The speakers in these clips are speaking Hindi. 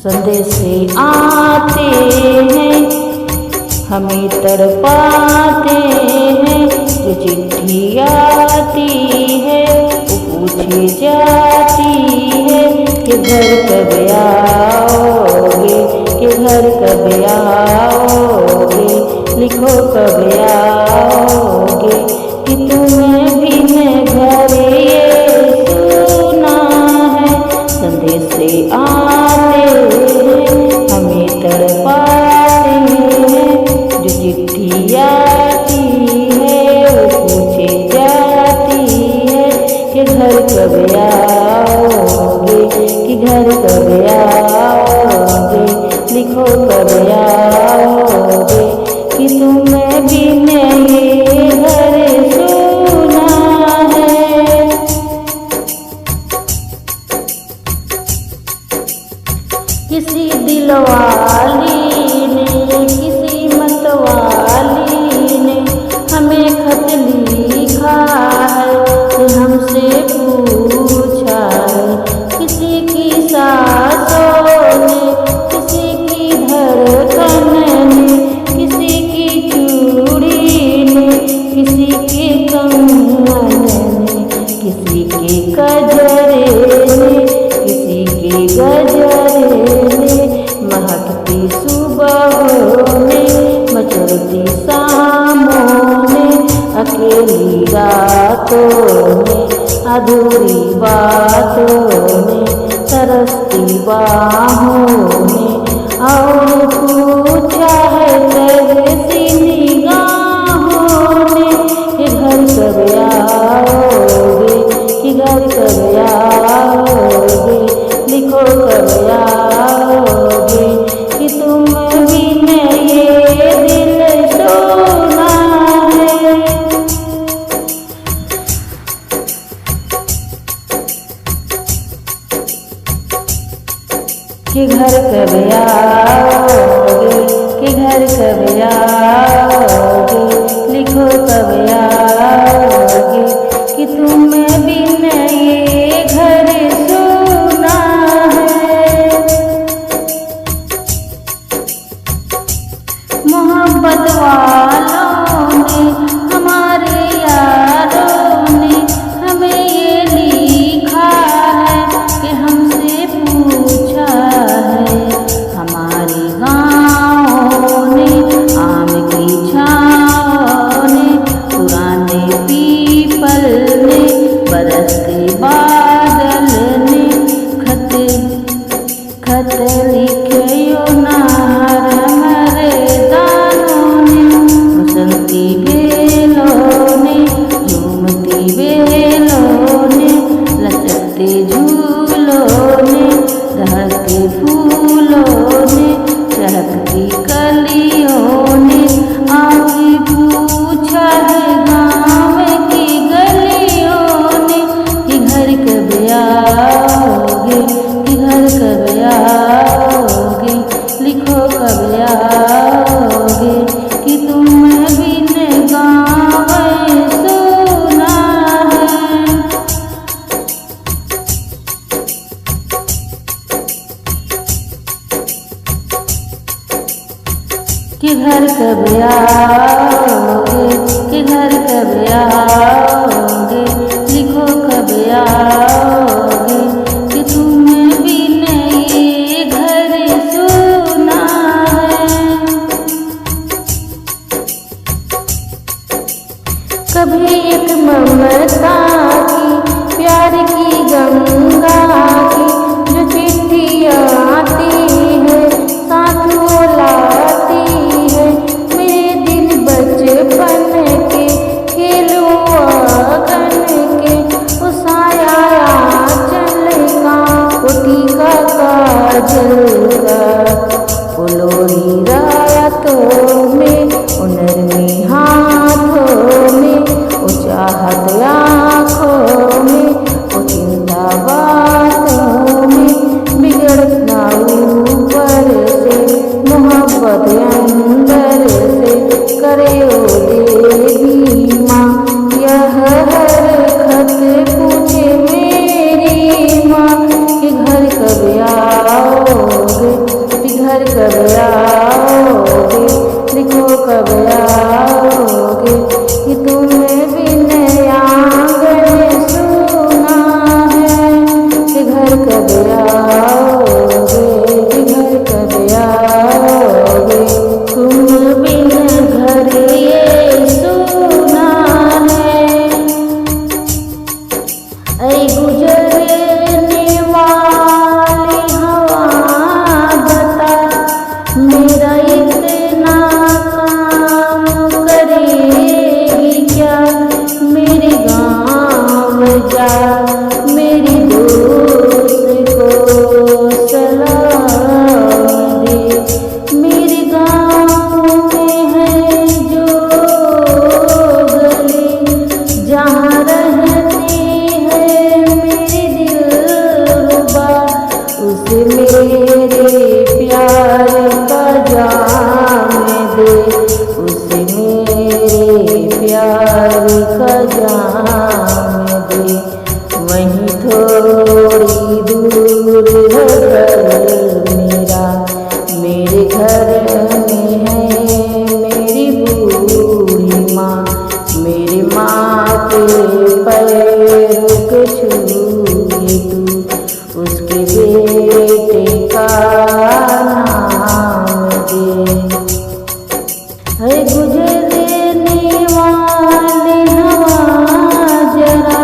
संदेशे आते हैं हमें तड़पाते हैं। जो चिट्ठी आती है वो पूछी जाती है कि घर कब आओगे, कि घर कब आओगे, लिखो कब आओगे, कि तुम्हें भी मैं घर ये सुना है। संदेशे आते हैं हमें तड़पाते हैं। जो चिट्ठी आती है वो पूछी जाती है कि घर कब आओगे, कि घर कब आओगे, लिखो कब आओगे, कि तुम्हें भी ये घर सुना है। किसी दिलवाली ने, किसी मतवाली ने हमें खत लिखा है कि हमसे पूछा है। किसी की सांसों ने, किसी की धड़कन ने, किसी की चूड़ी ने, किसी के कंगन ने, किसी के गजरे ने, किसी के गजरे ने, महकती सुबहों ने, मचलती शामों ने, अकेली रातों में, अधूरी बातों में, तरसती बाहों में, और पूछा है तरसी निगाहों ने कि घर कब आओगे, कि घर कब आओगे, लिखो कब आओगे, कि तुम बिन ये दिल सोना है। कि घर कब आओगे, कि घर कब आओगे, लिखो कब आओगे, कि तुम्हें बिन ये घर सुना है। मोहब्बत वालों ने, हमारे यारों ने हमें ये लिखा है कि हमसे पूछा है। हमारी गाँवों ने, आम की छाँव ने, पुराने पीपल ने, बरसते बादल ने, खत लिखियो नार हमारे दानों ने, बसंती बेलों ने, झूमती बेलों ने, लचकते झूलों ने, दहकते फूलों ने, चहकती कलियों ने, आके पूछा है गाँव की गलियों ने कि घर कब आओगे, कि घर कब आओगे, लिखो कब आओगे, कि तुम बिन गाँव सुना है। कि घर कब आओगे, कि घर कब आओगे, लिखो कब आओगे, कि तुम्हें बिन ये घर सुना है। कभी एक ममता की, प्यार की गंगा की, जो चिट्ठी आती है साथ वो लाती है। मेरे दिन बचपन के, खेलो आंगन के, वो साया आंचल का, वो टीका काजल का, वो लोरी रातों में, वो नरमी हाथों में, वो चाहत आँखों में, वो चिंता बातों में, बिगड़ना ऊपर से, मोहब्बत अंदर से, करे ओ देवी माँ। यह हर खत पूछे मेरी माँ कि घर कब आओगे, मेरे प्यार का जाम दे, उसे मेरे प्यार का जाम दे। वहीं थोड़ी दूर है घर मेरा, मेरे घर में है मेरी बूढ़ी माँ। मेरी माँ के पैरों को छूए तू, उसके बेटे का नाम दे। है गुजरने वाले हवा जरा,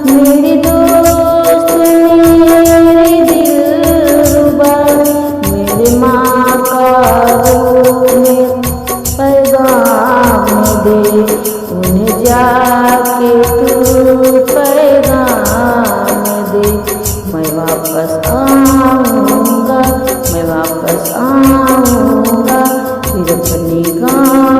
मेरी दोस्त मेरी दिलरुबा, मेरी माँ का उन्हें पैगाम दे, उन्हें जाके तू पैगाम दे। मैं वापस आऊँगा, मैं वापस आऊँगा फिर अपने गाँव।